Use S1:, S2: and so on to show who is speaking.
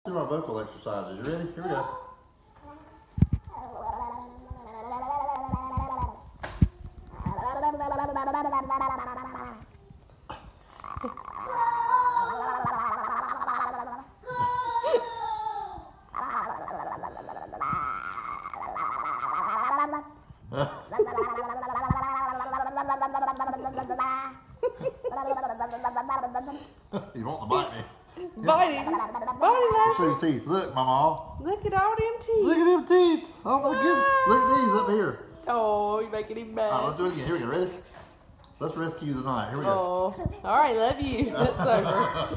S1: Do our vocal exercises. You ready? Here we go. You want to bite me?
S2: Bite him. Bite
S1: See his teeth. Look, Mama.
S2: Look at all them teeth.
S1: Look at them teeth. Oh my goodness. Look at these up here.
S2: Oh, you're making him mad.
S1: All right, let's do it again. Here we go. Ready? Let's rescue the night. Here we go.
S2: Oh, all right, love you. That's over.